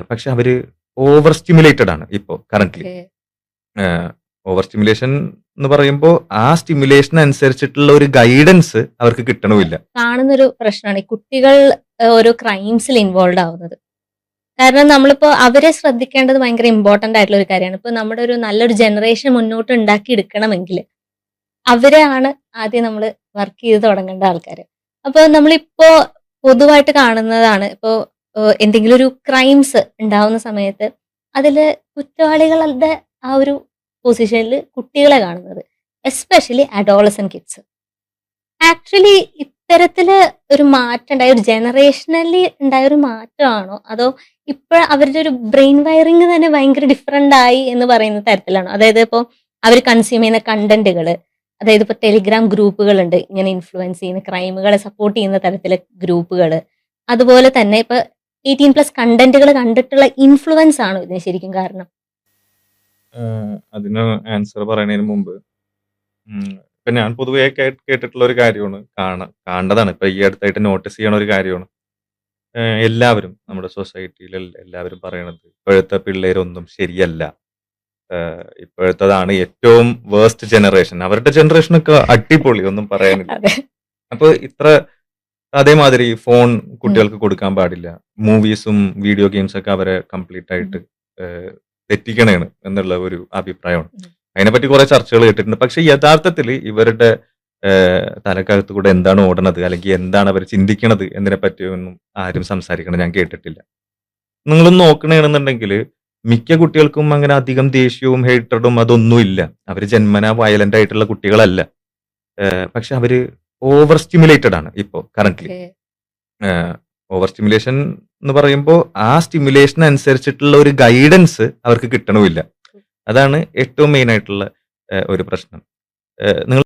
പക്ഷെ അവര് over stimulated ആണ് ഇപ്പോ കറന്റ്ലി. ഓക്കെ. ഓവർ സ്റ്റിമുലേഷൻ എന്ന് പറയുമ്പോൾ ആ സ്റ്റിമുലേഷൻ അനുസരിച്ചിട്ടുള്ള ഒരു ഗൈഡൻസ് അവർക്ക് കിട്ടണമില്ല. കാണുന്നൊരു പ്രശ്നമാണ് ഈ കുട്ടികൾ ഓരോ ക്രൈംസിൽ ഇൻവോൾവ് ആവുന്നത്. കാരണം നമ്മളിപ്പോ അവരെ ശ്രദ്ധിക്കേണ്ടത് ഭയങ്കര ഇമ്പോർട്ടന്റ് ആയിട്ടുള്ള ഒരു കാര്യമാണ്. ഇപ്പൊ നമ്മുടെ ഒരു നല്ലൊരു ജനറേഷൻ മുന്നോട്ട് ഉണ്ടാക്കി എടുക്കണമെങ്കിൽ അവരെയാണ് ആദ്യം നമ്മൾ വർക്ക് ചെയ്ത് തുടങ്ങേണ്ട ആൾക്കാർ. അപ്പൊ നമ്മളിപ്പോ പൊതുവായിട്ട് കാണുന്നതാണ് ഇപ്പോ എന്തെങ്കിലും ഒരു ക്രൈംസ് ഉണ്ടാവുന്ന സമയത്ത് അതില് കുറ്റവാളികളുടെ ആ ഒരു പൊസിഷനിൽ കുട്ടികളെ കാണുന്നത്, എസ്പെഷ്യലി അഡോളസൻ കിഡ്സ്. ആക്ച്വലി ഇത്തരത്തില് ഒരു മാറ്റം ഉണ്ടായ ഒരു ജനറേഷനലി ഉണ്ടായ ഒരു മാറ്റമാണോ അതോ ഇപ്പൊ അവരുടെ ഒരു ബ്രെയിൻ വയറിങ് തന്നെ ഭയങ്കര ഡിഫറെന്റ് ആയി എന്ന് പറയുന്ന തരത്തിലാണോ? അതായത് ഇപ്പോൾ അവർ കൺസ്യൂം ചെയ്യുന്ന കണ്ടന്റുകൾ, അതായത് ഇപ്പൊ ടെലിഗ്രാം ഗ്രൂപ്പുകൾ ഉണ്ട് ഇങ്ങനെ ഇൻഫ്ലുവൻസ് ചെയ്യുന്ന ക്രൈമുകളെ സപ്പോർട്ട് ചെയ്യുന്ന തരത്തിലെ ഗ്രൂപ്പുകൾ, അതുപോലെ തന്നെ ഇപ്പൊ 18+ കണ്ടന്റുകൾ കണ്ടിട്ടുള്ള ഇൻഫ്ലുവൻസ് ആണോ ഇതിന് ശരിക്കും കാരണം? അതിന് ആൻസർ പറയുന്നതിന് മുമ്പ് ഇപ്പൊ ഞാൻ പൊതുവെ കേട്ടിട്ടുള്ള ഒരു കാര്യമാണ്, കാണേണ്ടതാണ്, ഇപ്പൊ ഈ അടുത്തായിട്ട് നോട്ടീസ് ചെയ്യണ ഒരു കാര്യമാണ്. എല്ലാവരും നമ്മുടെ സൊസൈറ്റിയിൽ എല്ലാവരും പറയണത് ഇപ്പോഴത്തെ പിള്ളേരൊന്നും ശരിയല്ല, ഇപ്പോഴത്തതാണ് ഏറ്റവും വേസ്റ്റ് ജനറേഷൻ, അവരുടെ ജനറേഷനൊക്കെ അടിപൊളി, ഒന്നും പറയാനില്ല. അതെ. അപ്പൊ അതേമാതിരി ഫോൺ കുട്ടികൾക്ക് കൊടുക്കാൻ പാടില്ല, മൂവീസും വീഡിയോ ഗെയിംസ് ഒക്കെ അവരെ കംപ്ലീറ്റ് ആയിട്ട് തെറ്റിക്കണേണ് എന്നുള്ള ഒരു അഭിപ്രായമാണ്. അതിനെപ്പറ്റി കുറെ ചർച്ചകൾ കേട്ടിട്ടുണ്ട്. പക്ഷെ യഥാർത്ഥത്തിൽ ഇവരുടെ തലക്കകത്ത് കൂടെ എന്താണ് ഓടണത്, അല്ലെങ്കിൽ എന്താണ് അവർ ചിന്തിക്കണത് എന്നതിനെ പറ്റിയൊന്നും ആരും സംസാരിക്കണം ഞാൻ കേട്ടിട്ടില്ല. നിങ്ങളൊന്ന് നോക്കണെന്നുണ്ടെങ്കിൽ മിക്ക കുട്ടികൾക്കും അങ്ങനെ അധികം ദേഷ്യവും ഹേറ്റഡും അതൊന്നും ഇല്ല. അവർ ജന്മന വയലന്റ് ആയിട്ടുള്ള കുട്ടികളല്ല. പക്ഷെ അവര് ഓവർ സ്റ്റിമുലേറ്റഡ് ആണ് ഇപ്പോ കറന്റ്ലി. ഓക്കെ. ഓവർ സ്റ്റിമുലേഷൻ എന്ന് പറയുമ്പോൾ ആ സ്റ്റിമുലേഷൻ അനുസരിച്ചിട്ടുള്ള ഒരു ഗൈഡൻസ് അവർക്ക് കിട്ടണമില്ല. അതാണ് ഏറ്റവും മെയിൻ ആയിട്ടുള്ള ഒരു പ്രശ്നം. നിങ്ങൾ